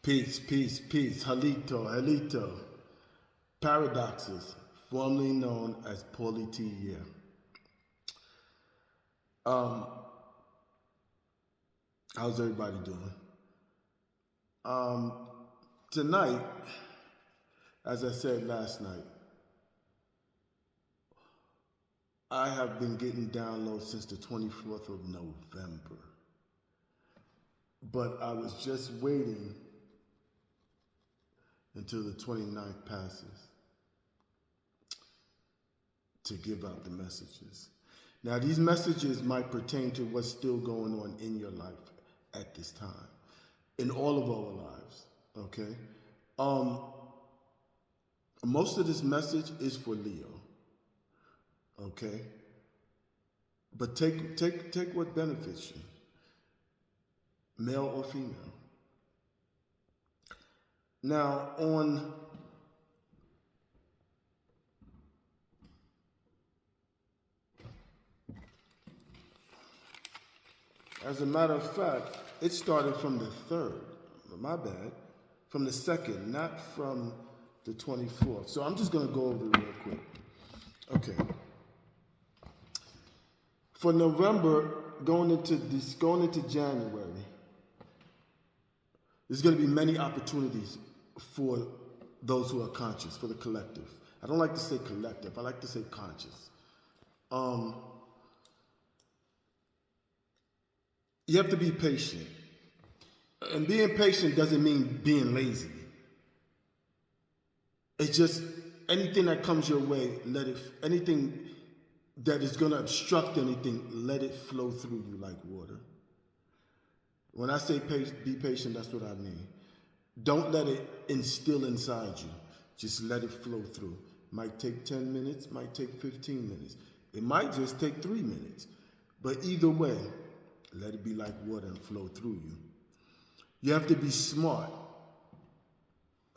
Peace, peace, peace. Halito, halito. Paradoxes, formerly known as Paulie T. Year. Um, how's everybody doing? Um, Tonight, as I said last night, I have been getting downloads since the 24th of November. But I was just waiting until the 29th passes to give out the messages. Now, these messages might pertain to what's still going on in your life at this time, in all of our lives, okay? Most of this message is for Leo, okay? But take what benefits you, male or female. Now, as a matter of fact, it started from the 3rd, my bad, from the 2nd, not from the 24th. So I'm just going to go over it real quick. Okay. For November, going into January, there's going to be many opportunities for those who are conscious, for the collective. I don't like to say collective. I like to say conscious. You have to be patient. And being patient doesn't mean being lazy. It's just anything that comes your way, anything that is going to obstruct anything, let it flow through you like water. When I say be patient, that's what I mean. Don't let it instill inside you. Just let it flow through. Might take 10 minutes, might take 15 minutes. It might just take 3 minutes. But either way, let it be like water and flow through you. You have to be smart.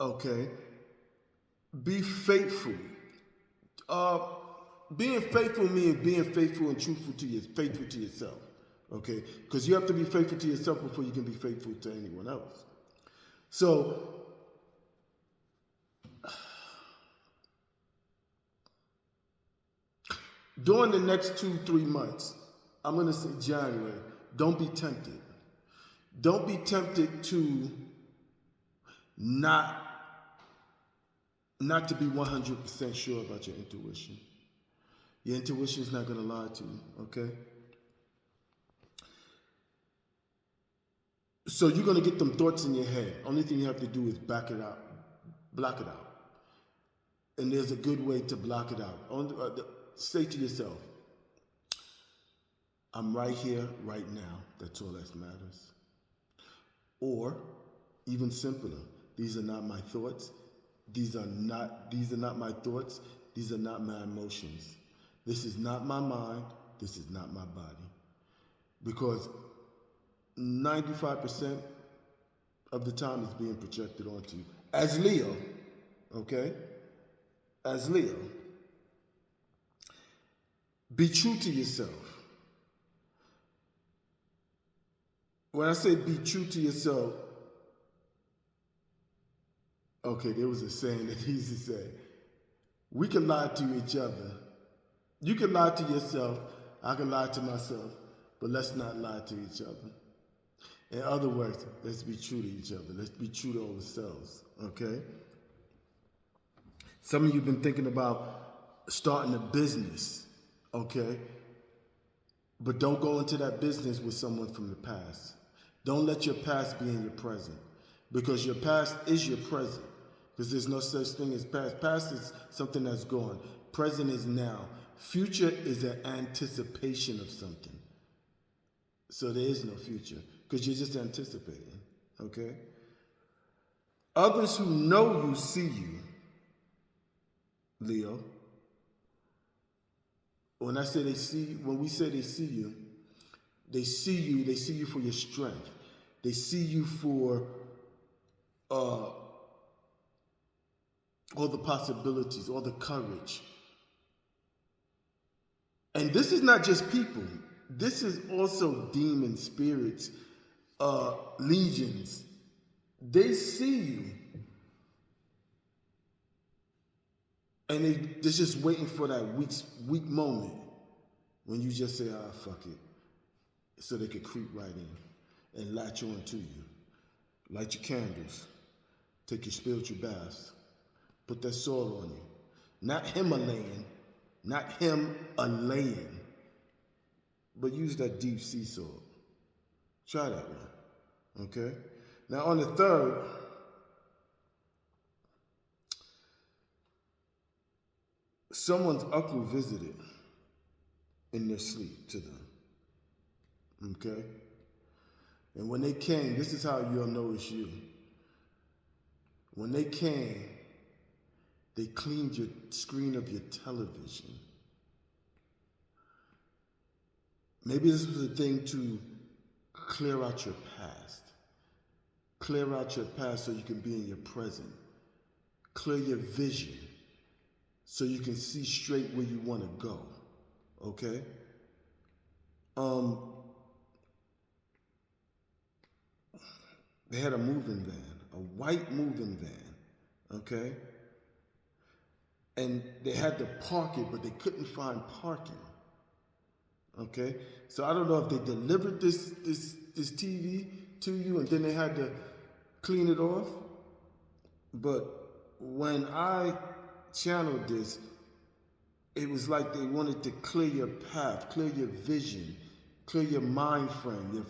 Okay? Be faithful. Being faithful means being faithful and truthful faithful to yourself. Okay? Because you have to be faithful to yourself before you can be faithful to anyone else. So, during the next 2-3 months, I'm going to say January, don't be tempted. Don't be tempted to not to be 100% sure about your intuition. Your intuition is not going to lie to you, okay? So you're going to get them thoughts in your head. Only thing you have to do is back it out, block it out. And there's a good way to block it out. Say to yourself, I'm right here, right now. That's all that matters. Or, even simpler, these are not my thoughts. These are not my thoughts. These are not my emotions. This is not my mind. This is not my body. Because 95% of the time is being projected onto you. As Leo, okay? As Leo. Be true to yourself. When I say be true to yourself, okay, there was a saying that he used to say, we can lie to each other. You can lie to yourself, I can lie to myself, but let's not lie to each other. In other words, let's be true to each other. Let's be true to ourselves, okay? Some of you have been thinking about starting a business, okay? But don't go into that business with someone from the past. Don't let your past be in your present, because your past is your present, because there's no such thing as past. Past is something that's gone. Present is now. Future is an anticipation of something. So there is no future, because you're just anticipating, okay? Others who know you see you, Leo. When we say they see you, they see you for your strength. They see you for all the possibilities, all the courage. And this is not just people. This is also demon spirits, legions, They see you, and they're just waiting for that weak moment when you just say, "Ah, fuck it," so they could creep right in and latch on to you. Light your candles, take your spiritual baths, put that soil on you. Not Himalayan, not Himalayan, but use that deep sea salt. Try that one, okay? Now on the third, someone's uncle visited in their sleep to them, okay? And when they came, this is how you'll know it's you. When they came, they cleaned your screen of your television. Maybe this was a thing to clear out your past. Clear out your past so you can be in your present. Clear your vision so you can see straight where you want to go. Okay? They had a moving van, a white moving van. Okay? And they had to park it, but they couldn't find parking. Okay? So I don't know if they delivered this TV to you and then they had to clean it off. But when I channeled this, it was like they wanted to clear your path, clear your vision, clear your mind frame,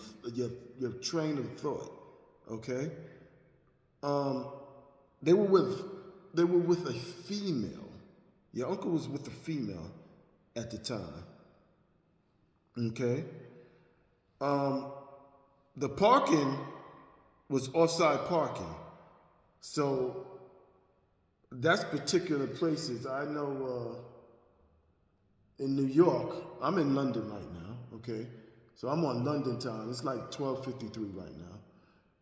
your train of thought. Okay? They were with a female. Your uncle was with a female at the time. Okay? The parking was offside parking. So that's particular places. I know in New York, I'm in London right now, okay? So I'm on London time. It's like 12:53 right now.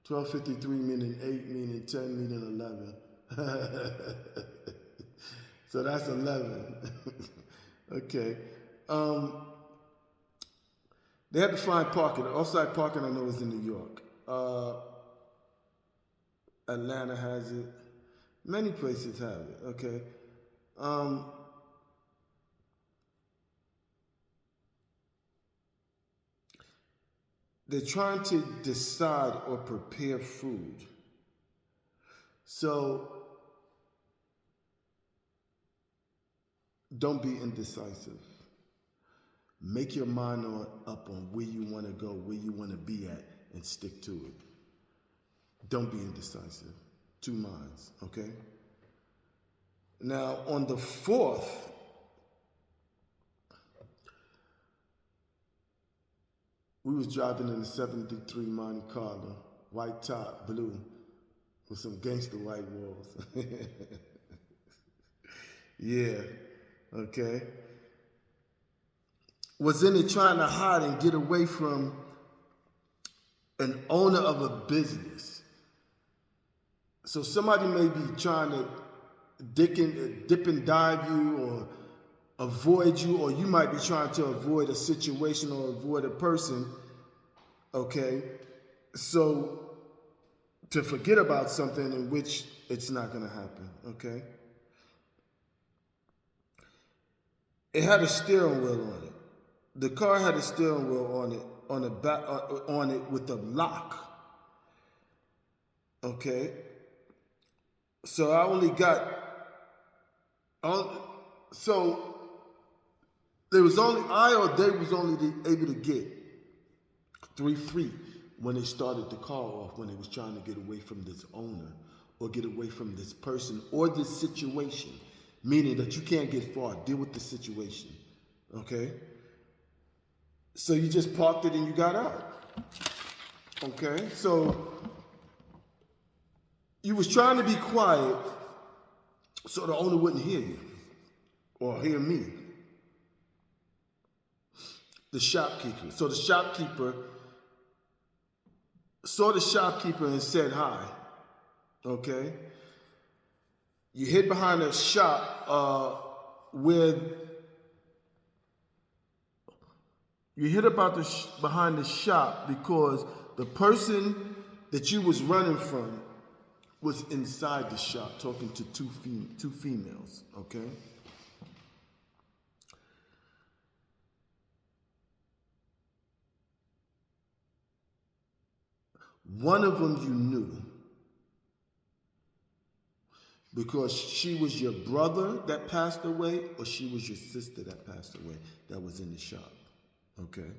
12:53 meaning 8, meaning 10, meaning 11. So that's 11. Okay. They had to find parking. Offside parking, I know, is in New York. Atlanta has it. Many places have it, okay? They're trying to decide or prepare food. So don't be indecisive. Make your mind up on where you want to go, where you want to be at, and stick to it. Don't be indecisive. Two minds, okay? Now, on the 4th, we was driving in a 73 Monte Carlo, white top, blue, with some gangster white walls. Yeah, okay. Was in it trying to hide and get away from an owner of a business. So somebody may be trying to dip and dive you or avoid you, or you might be trying to avoid a situation or avoid a person, okay? So to forget about something in which it's not going to happen, okay? It had a steering wheel on it. The car had a steering wheel on it, on it with a lock, okay? So I only got, so there was only, I or they was only able to get 3 feet when they started the car off, when they was trying to get away from this owner or get away from this person or this situation, meaning that you can't get far, deal with the situation, okay? So you just parked it and you got out, okay? So you was trying to be quiet so the owner wouldn't hear you or hear me. The shopkeeper. So the shopkeeper saw the shopkeeper and said hi, okay? You hid behind a shop you hid behind the shop because the person that you was running from was inside the shop talking to two females, okay? One of them you knew because she was your brother that passed away, or she was your sister that passed away that was in the shop, okay?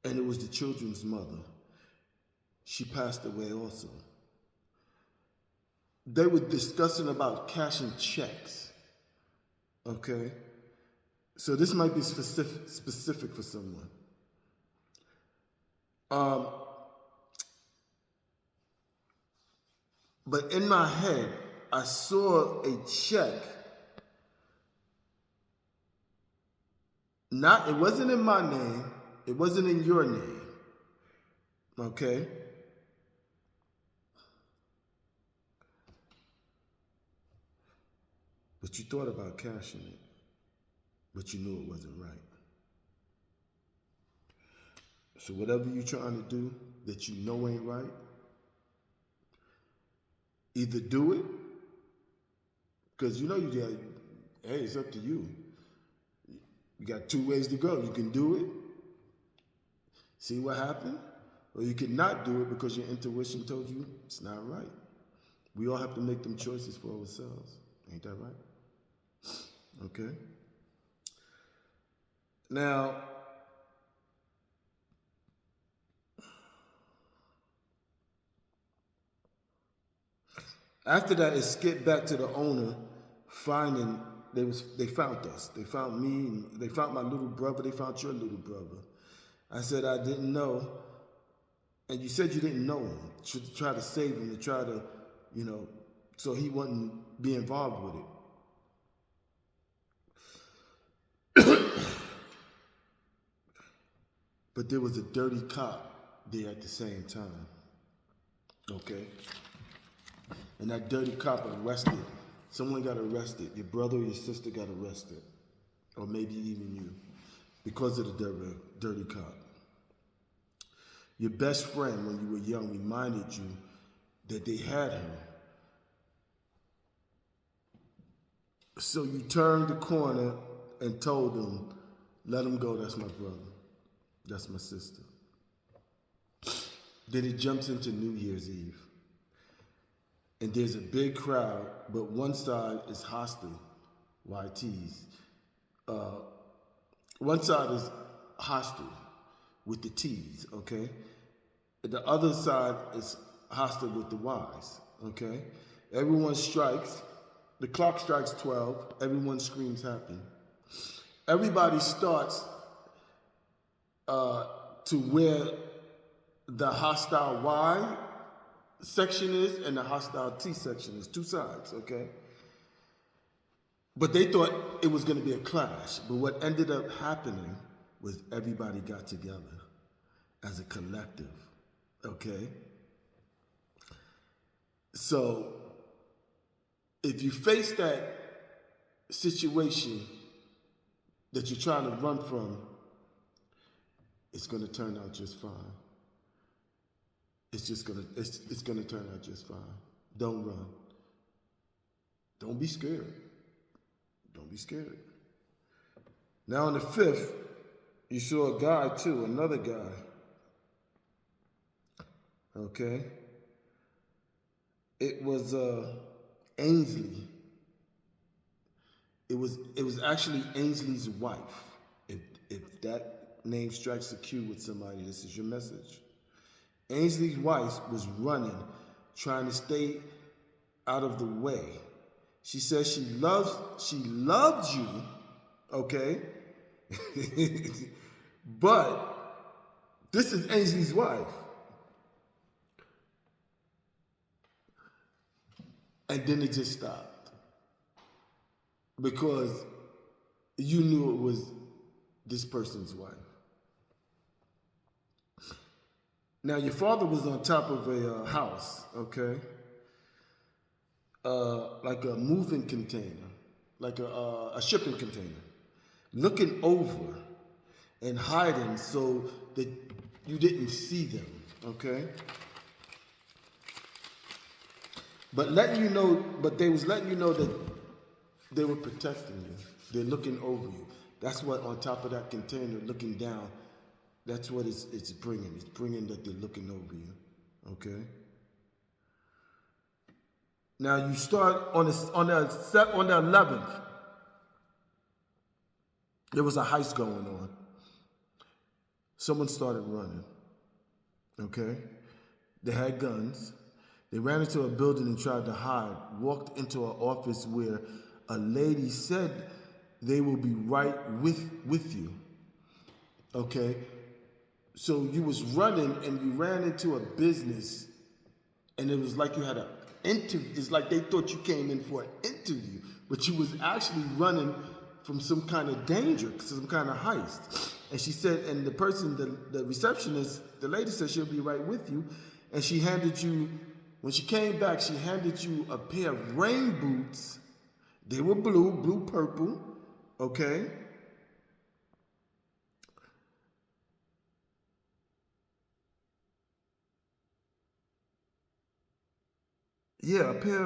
And it was the children's mother. She passed away also. They were discussing about cashing checks, okay? So this might be specific for someone. But in my head, I saw a check. It wasn't in my name. It wasn't in your name. Okay? But you thought about cashing it. But you knew it wasn't right. So whatever you're trying to do that you know ain't right, either do it, because you know hey, it's up to you. You got two ways to go. You can do it, see what happened, or you can not do it because your intuition told you it's not right. We all have to make them choices for ourselves. Ain't that right? Okay. Now, after that, it skipped back to the owner finding, they found us. They found me, they found my little brother, they found your little brother. I said I didn't know, and you said you didn't know him, to try to save him, to try to, so he wouldn't be involved with it. But there was a dirty cop there at the same time, okay? And that dirty cop arrested. Someone got arrested. Your brother or your sister got arrested. Or maybe even you. Because of the dirty cop. Your best friend, when you were young, reminded you that they had him. So you turned the corner and told them, let him go, that's my brother. That's my sister. Then it jumps into New Year's Eve. And there's a big crowd, but one side is hostile, YTs. One side is hostile with the T's, okay? The other side is hostile with the Y's, okay? Everyone strikes. The clock strikes 12. Everyone screams happy. Everybody starts to where the hostile Y section is and the hostile T section is, two sides, okay? But they thought it was going to be a clash. But what ended up happening was everybody got together as a collective, okay? So if you face that situation that you're trying to run from, it's going to turn out just fine. It's going to turn out just fine. Don't run. Don't be scared. Don't be scared. Now on the 5th, you saw a guy too, another guy. Okay? It was Ainsley. It was actually Ainsley's wife. If that name strikes a cue with somebody, this is your message. Ainsley's wife was running, trying to stay out of the way. She says she loves you, okay? But this is Ainsley's wife. And then it just stopped. Because you knew it was this person's wife. Now, your father was on top of a house, okay? Like a moving container, like a shipping container, looking over and hiding so that you didn't see them, Okay? But letting you know, but they was letting you know that they were protecting you. They're looking over you. That's what on top of that container, looking down, that's what it's bringing. It's bringing that they're looking over you. Okay? Now you start on the 11th. There was a heist going on. Someone started running. Okay? They had guns. They ran into a building and tried to hide. Walked into an office where a lady said they will be right with you. Okay? So you was running and you ran into a business and it was like you had an interview. It's like they thought you came in for an interview, but you was actually running from some kind of danger, some kind of heist. And she said, and the person, the receptionist, the lady said she'll be right with you. And she handed you, when she came back, she handed you a pair of rain boots. They were blue, purple, okay? Yeah, a pair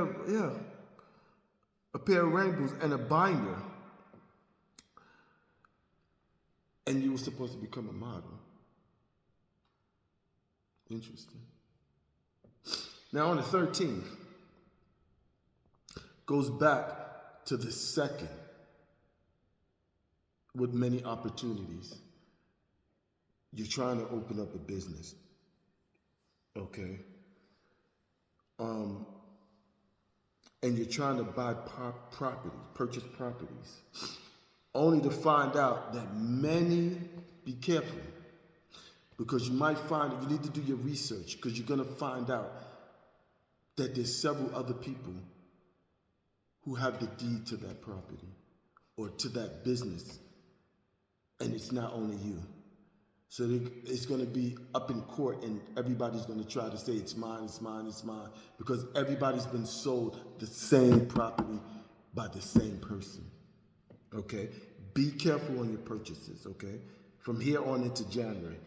of rain boots and a binder. And you were supposed to become a model. Interesting. Now on the 13th, goes back to the second with many opportunities. You're trying to open up a business, okay? And you're trying to buy property, purchase properties, only to find out that many, be careful, because you might find that you need to do your research, because you're gonna find out that there's several other people who have the deed to that property or to that business, and it's not only you. So it's going to be up in court, and everybody's going to try to say it's mine, it's mine, it's mine, because everybody's been sold the same property by the same person. Okay? Be careful on your purchases, okay? From here on into January.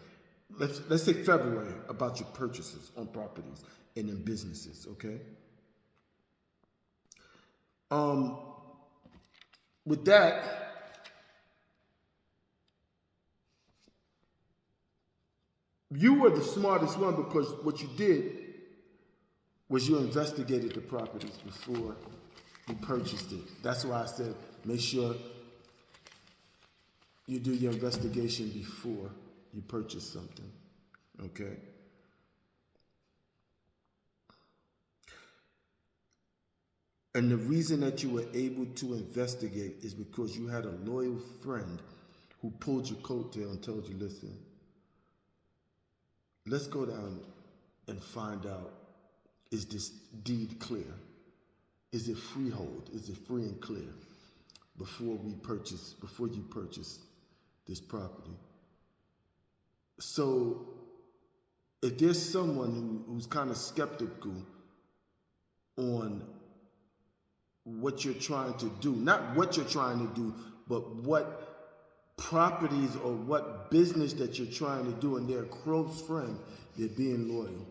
Let's say February about your purchases on properties and in businesses, okay? With that, you were the smartest one because what you did was you investigated the properties before you purchased it. That's why I said make sure you do your investigation before you purchase something. Okay? And the reason that you were able to investigate is because you had a loyal friend who pulled your coattail and told you, listen, let's go down and find out, is this deed clear? Is it freehold? Is it free and clear before you purchase this property? So if there's someone who's kind of skeptical on what you're trying to do, not what you're trying to do, but what properties or what business that you're trying to do, and they're a close friend, they're being loyal.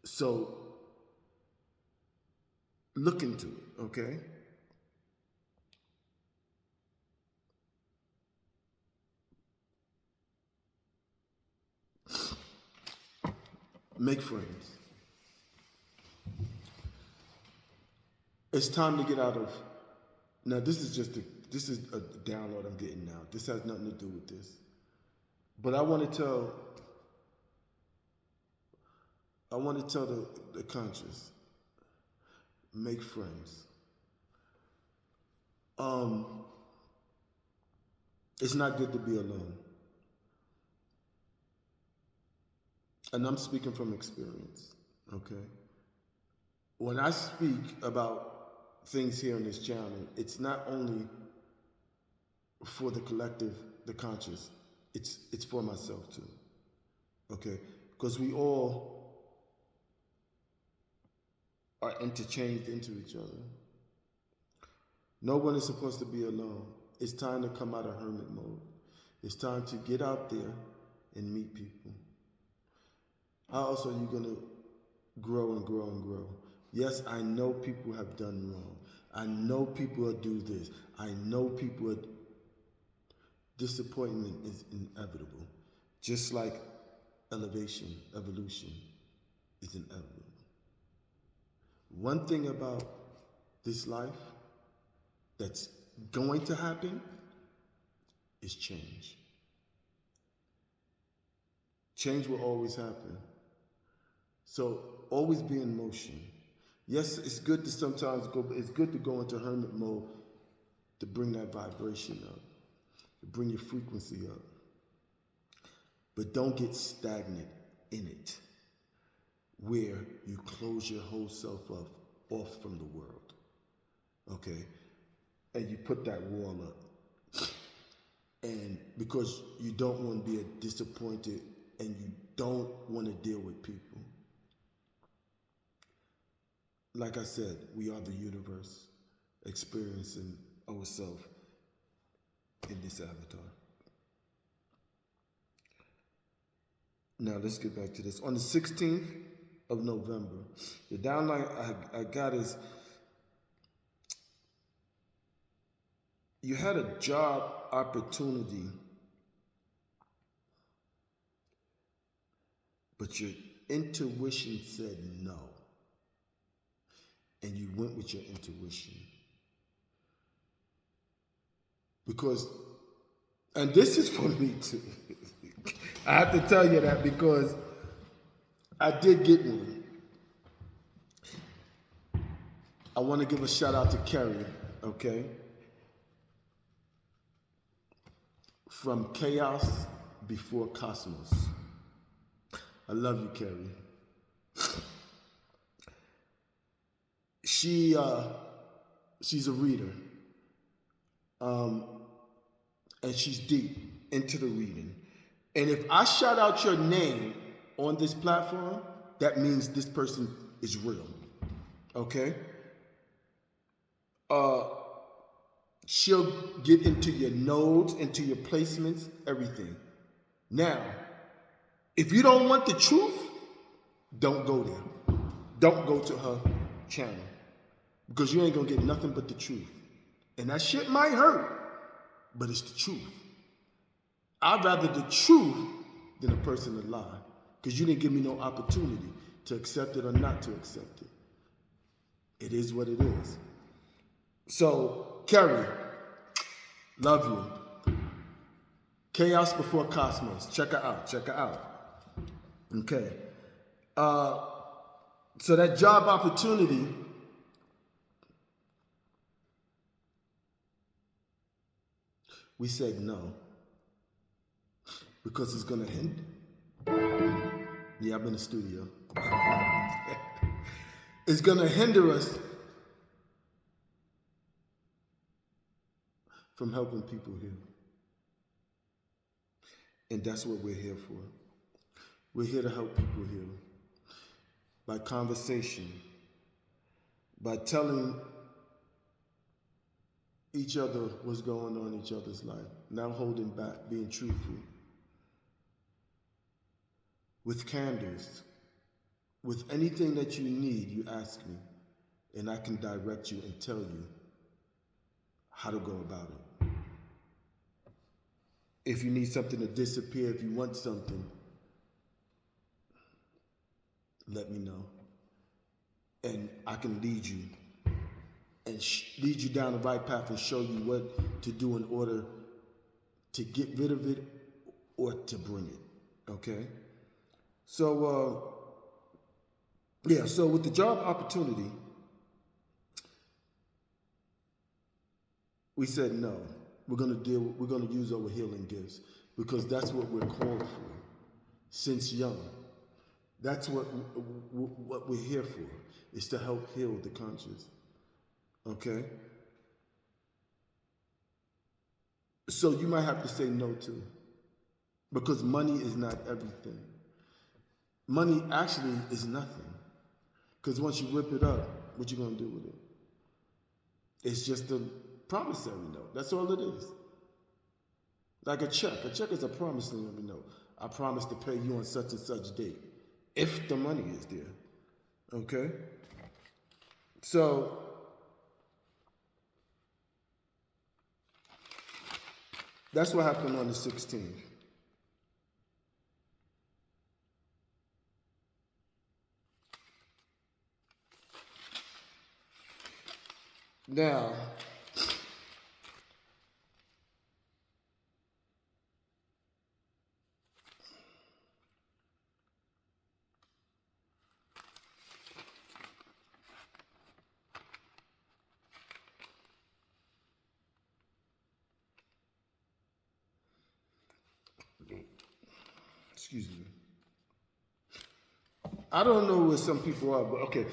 So look into it, okay? Make friends. It's time to get out of. Now this is a download I'm getting now. This has nothing to do with this. But I want to tell the conscious, make friends. It's not good to be alone. And I'm speaking from experience, okay? When I speak about things here on this channel, it's not only for the collective, the conscious, it's for myself too, okay? Because we all are interchanged into each other. No one is supposed to be alone. It's time to come out of hermit mode. It's time to get out there and meet people. How else are you going to grow and grow and grow? Yes, I know people have done wrong. I know people will do this. I know people are. Disappointment is inevitable. Just like evolution is inevitable. One thing about this life that's going to happen is change. Change will always happen. So always be in motion. Yes, it's good to sometimes go, it's good to go into hermit mode to bring that vibration up, to bring your frequency up. But don't get stagnant in it, where you close your whole self up off from the world. Okay? And you put that wall up. And because you don't want to be disappointed and you don't want to deal with people. Like I said, we are the universe experiencing ourselves in this avatar. Now let's get back to this. On the 16th of November, the downline I got is you had a job opportunity, but your intuition said no. And you went with your intuition. Because, and this is for me too. I have to tell you that because I did get one. I want to give a shout out to Kerry, okay? From Chaos Before Cosmos. I love you, Kerry. She's a reader. And she's deep into the reading. And if I shout out your name on this platform, that means this person is real. Okay? She'll get into your nodes, into your placements, everything. Now, if you don't want the truth, don't go there. Don't go to her channel. Because you ain't gonna get nothing but the truth. And that shit might hurt, but it's the truth. I'd rather the truth than a person to lie. Because you didn't give me no opportunity to accept it or not to accept it. It is what it is. So, Kerry, love you. Chaos Before Cosmos. Check her out. Check her out. Okay. So that job opportunity, we said no. Because it's going to hinder. Yeah, I'm in the studio. It's going to hinder us from helping people heal. And that's what we're here for. We're here to help people heal. By conversation. By telling each other what's going on in each other's life. Not holding back, being truthful. With candors. With anything that you need, you ask me. And I can direct you and tell you how to go about it. If you need something to disappear, if you want something, let me know. And I can lead you. And lead you down the right path and show you what to do in order to get rid of it or to bring it. Okay? So, so with the job opportunity, we said no. We're going to use our healing gifts because that's what we're called for since young. That's what we're here for, is to help heal the conscious. Okay? So you might have to say no too, because money is not everything. Money actually is nothing. Because once you whip it up, what you going to do with it? It's just a promissory note. That's all it is. Like a check. A check is a promissory note. I promise to pay you on such and such date. if the money is there. Okay? So, that's what happened on the 16th. Now, excuse me. I don't know where some people are, but okay.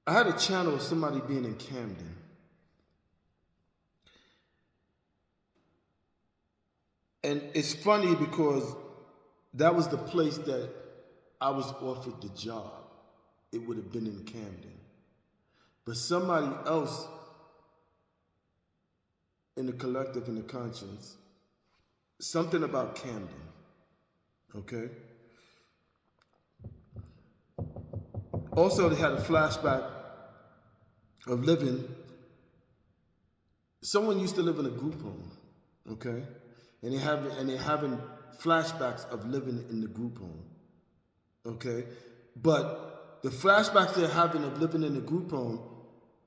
I had a channel of somebody being in Camden. And it's funny because that was the place that I was offered the job. It would have been in Camden. But somebody else in the collective, in the conscience, something about Camden, okay? Also, they had a flashback of living. Someone used to live in a group home, okay? And they're having flashbacks of living in the group home, okay? But the flashbacks they're having of living in the group home,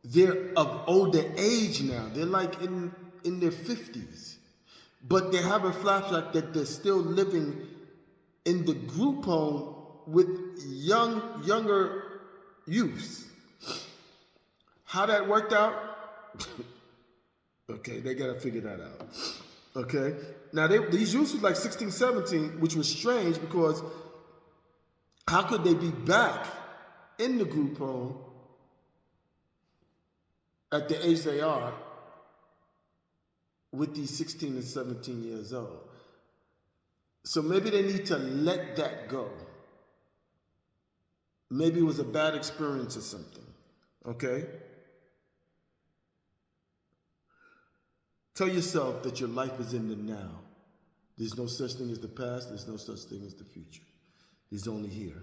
they're of older age now. They're like in their 50s. But they have a flashback that they're still living in the group home with younger youths. How that worked out? Okay, they gotta figure that out. Okay? Now, these youths was like 16, 17, which was strange because how could they be back in the group home at the age they are with these 16 and 17 years old? So maybe they need to let that go. Maybe it was a bad experience or something. Okay? Tell yourself that your life is in the now. There's no such thing as the past. There's no such thing as the future. There's only here.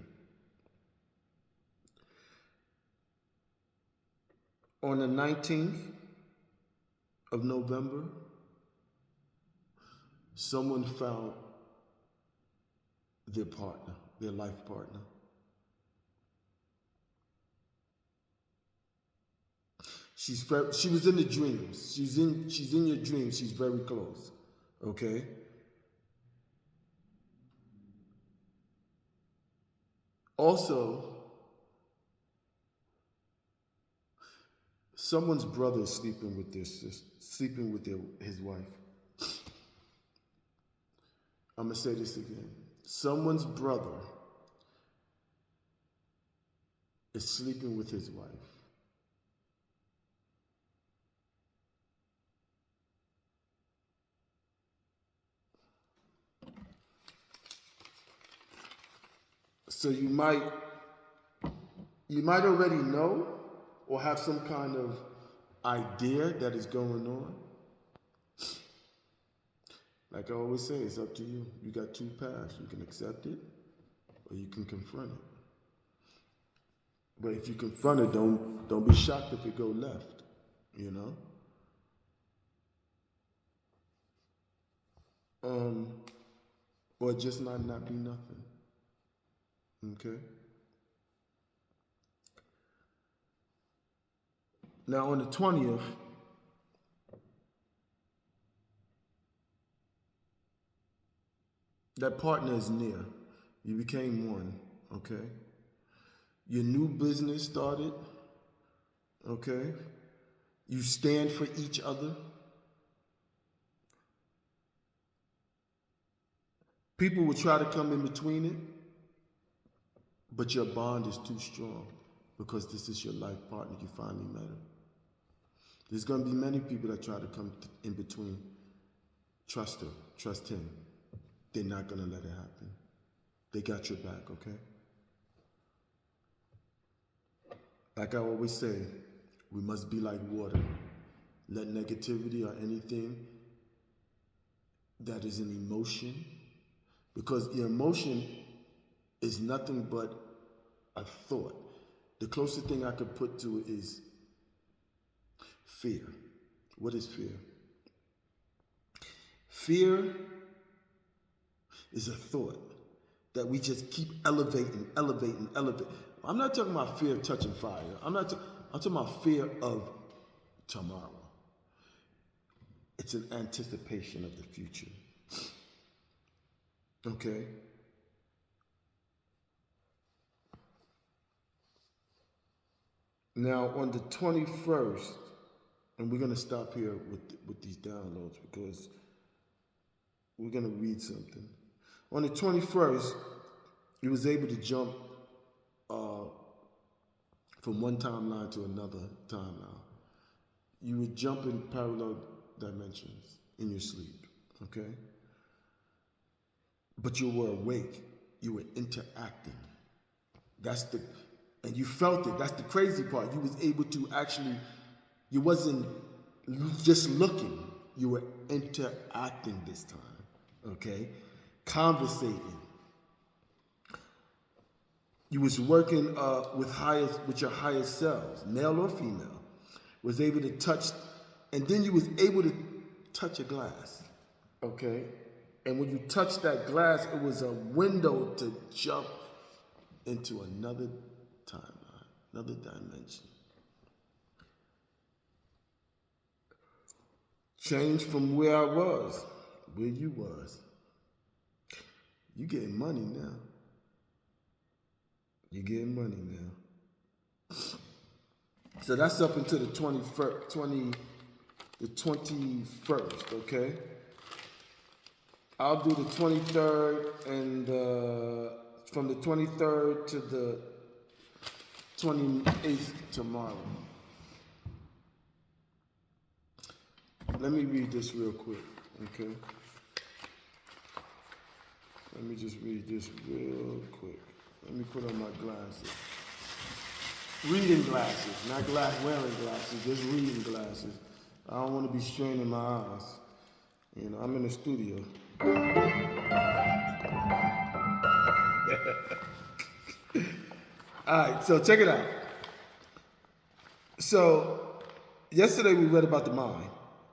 On the 19th of November, someone found their partner, their life partner. She was in the dreams. She's in your dreams. She's very close. Okay? Also, someone's brother is sleeping with his wife. I'm gonna say this again. Someone's brother is sleeping with his wife. So you might already know or have some kind of idea that is going on. Like I always say, it's up to you. You got two paths. You can accept it or you can confront it. But if you confront it, don't be shocked if it go left, you know? Or just not be nothing. Okay? Now on the 20th, that partner is near. You became one, okay? Your new business started, okay? You stand for each other. People will try to come in between it, but your bond is too strong because this is your life partner. You finally met him. There's going to be many people that try to come in between. Trust her. Trust him. They're not going to let it happen. They got your back, okay? Like I always say, we must be like water. Let negativity or anything that is an emotion, because the emotion is nothing but a thought. The closest thing I could put to it is fear. What is fear? Fear is a thought that we just keep elevating. I'm not talking about fear of touching fire. I'm talking about fear of tomorrow. It's an anticipation of the future. Okay? Now, on the 21st, and we're going to stop here with these downloads because we're going to read something. On the 21st, he was able to jump from one timeline to another timeline. You would jump in parallel dimensions in your sleep, okay? But you were awake. You were interacting. And you felt it. That's the crazy part. You was able to actually, you wasn't just looking. You were interacting this time, okay? Conversating. You was working with your higher selves, male or female. Was able to touch, and then you was able to touch a glass, okay? And when you touched that glass, it was a window to jump into another timeline, another dimension. Change from where I was, where you was. You getting money now. You getting money now. So that's up until the 21st, okay? I'll do the 23rd and from the 23rd to the 28th tomorrow. Let me read this real quick, okay? Let me just read this real quick. Let me put on my glasses. Reading glasses, not wearing glasses, just reading glasses. I don't want to be straining my eyes. You know, I'm in the studio. All right, so check it out. So, yesterday we read about the mind,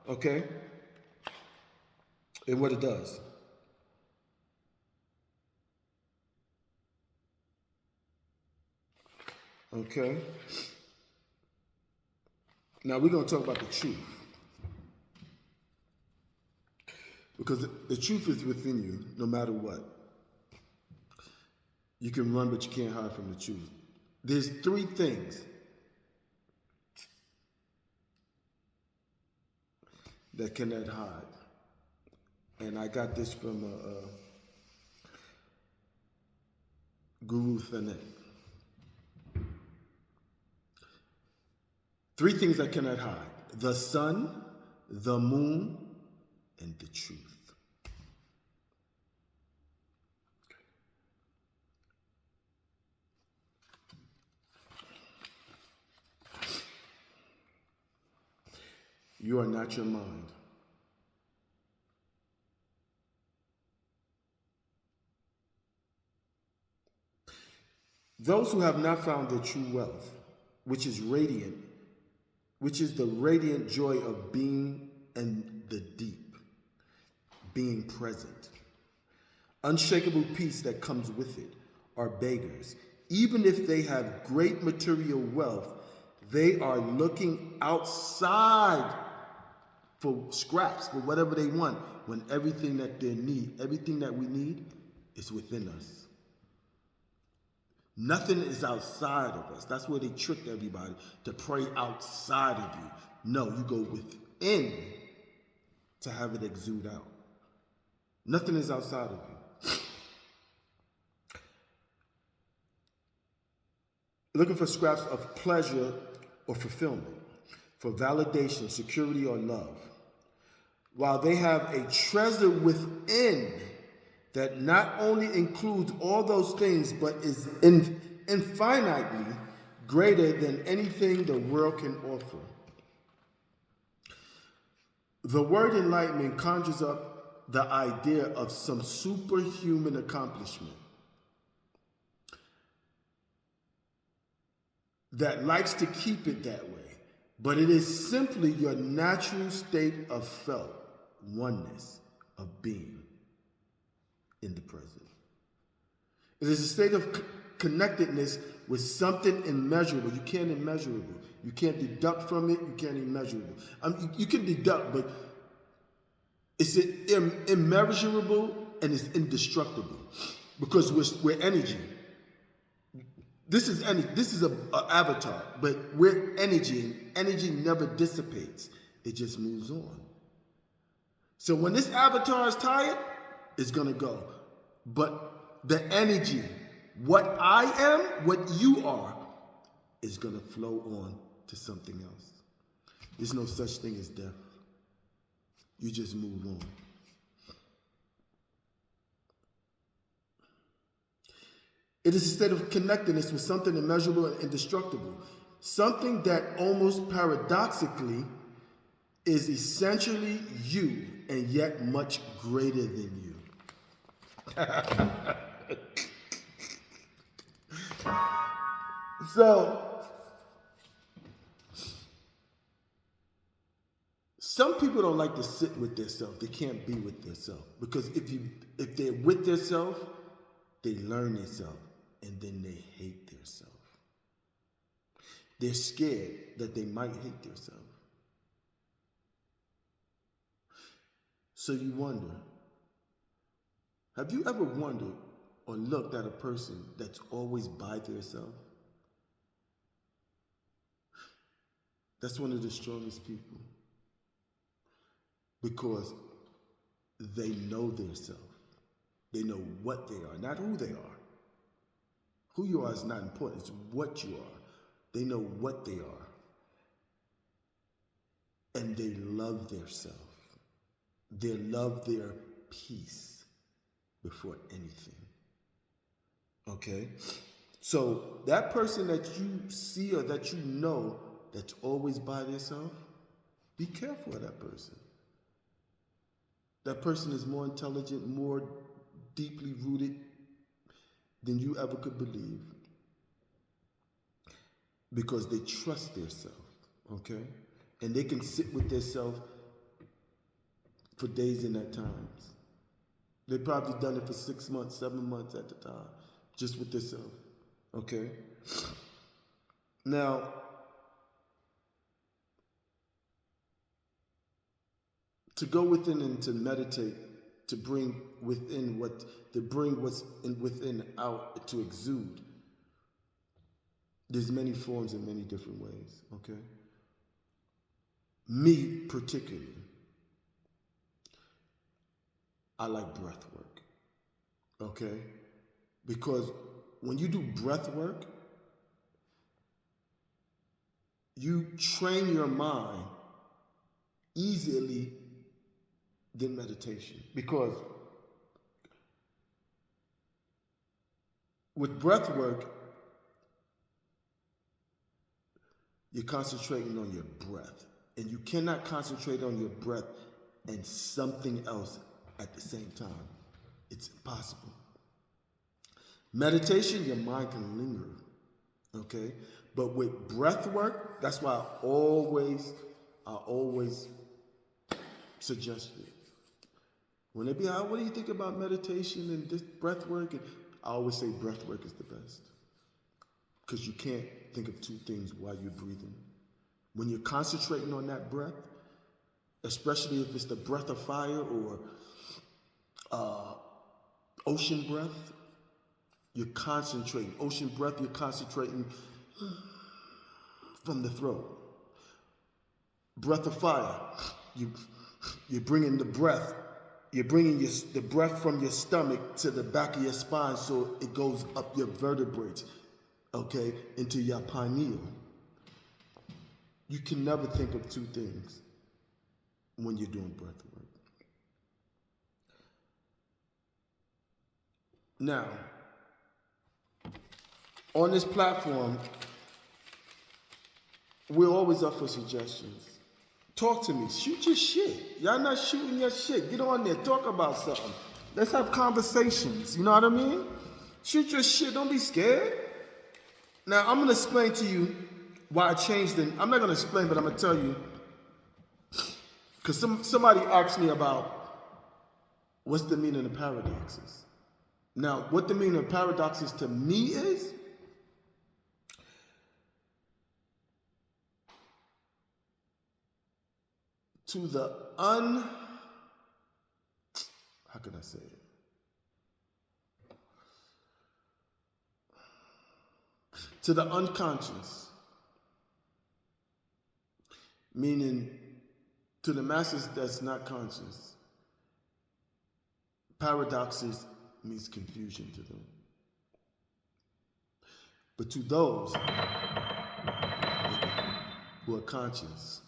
okay? And what it does. Okay? Now we're going to talk about the truth. Because the truth is within you, no matter what. You can run, but you can't hide from the truth. There's three things that cannot hide. And I got this from Guru Thanet. Three things that cannot hide. The sun, the moon, and the truth. You are not your mind. Those who have not found their true wealth, which is radiant, which is the radiant joy of being in the deep, being present, unshakable peace that comes with it, are beggars. Even if they have great material wealth, they are looking outside for scraps, for whatever they want, when everything that they need, everything that we need is within us. Nothing is outside of us. That's where they tricked everybody, to pray outside of you. No, you go within to have it exude out. Nothing is outside of you. Looking for scraps of pleasure or fulfillment, for validation, security, or love. While they have a treasure within that not only includes all those things, but is infinitely greater than anything the world can offer. The word enlightenment conjures up the idea of some superhuman accomplishment. that likes to keep it that way. But it is simply your natural state of felt oneness of being in the present. It is a state of connectedness with something immeasurable. You can't immeasurable. You can't deduct from it. You can't immeasurable. You can deduct, but it's immeasurable and it's indestructible because we're energy. This is an avatar, but we're energy, and energy never dissipates. It just moves on. So when this avatar is tired, it's gonna go. But the energy, what I am, what you are, is gonna flow on to something else. There's no such thing as death. You just move on. It is a state of connectedness with something immeasurable and indestructible. Something that almost paradoxically is essentially you and yet much greater than you. So, some people don't like to sit with themselves. They can't be with themselves. Because if they're with themselves, they learn themselves. And then they hate themselves. They're scared that they might hate themselves. So you wonder, have you ever wondered or looked at a person that's always by themselves? That's one of the strongest people. Because they know themselves. They know what they are, not who they are. Who you are is not important. It's what you are. They know what they are. And they love their self. They love their peace before anything. Okay? So that person that you see or that you know that's always by themselves, be careful of that person. That person is more intelligent, more deeply rooted than you ever could believe, because they trust themselves, okay? And they can sit with themselves for days and at times. They've probably done it for 6 months, 7 months at the time, just with themselves, okay? Now, to go within and to meditate, to bring what's within out to exude. There's many forms in many different ways, okay? Me particularly, I like breath work, okay? Because when you do breath work, you train your mind easily than meditation. Because with breath work, you're concentrating on your breath. And you cannot concentrate on your breath and something else at the same time. It's impossible. Meditation, your mind can linger, okay? But with breath work, that's why I always suggest it. When they be like, what do you think about meditation and this breath work? And I always say breath work is the best. Because you can't think of two things while you're breathing. When you're concentrating on that breath, especially if it's the breath of fire or ocean breath, you're concentrating. Ocean breath, you're concentrating from the throat. Breath of fire, you're bringing the breath. You're bringing the breath from your stomach to the back of your spine so it goes up your vertebrae, okay, into your pineal. You can never think of two things when you're doing breath work. Now, on this platform, we're always up for suggestions. Talk to me. Shoot your shit. Y'all not shooting your shit. Get on there. Talk about something. Let's have conversations. You know what I mean? Shoot your shit. Don't be scared. Now, I'm going to explain to you why I changed it. I'm not going to explain, but I'm going to tell you. Because somebody asked me about what's the meaning of paradoxes. Now, what the meaning of paradoxes to me is, to the how can I say it? To the unconscious, meaning to the masses that's not conscious, paradoxes means confusion to them. But to those who are conscious,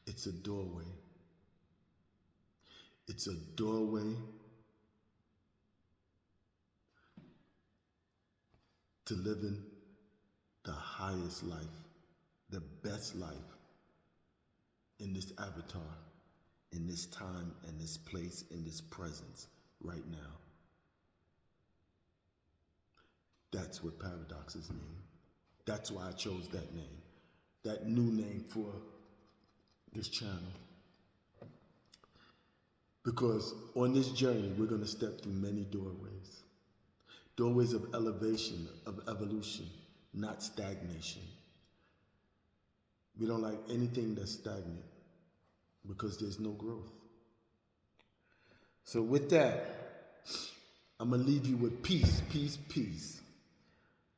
it's a doorway. It's a doorway to living the highest life, the best life in this avatar, in this time, in this place, in this presence right now. That's what paradoxes mean. That's why I chose that name, that new name for this channel. Because on this journey, we're going to step through many doorways. Doorways of elevation, of evolution, not stagnation. We don't like anything that's stagnant because there's no growth. So with that, I'm going to leave you with peace, peace, peace.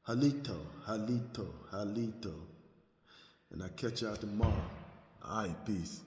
Halito, halito, halito. And I catch y'all tomorrow. All right, peace.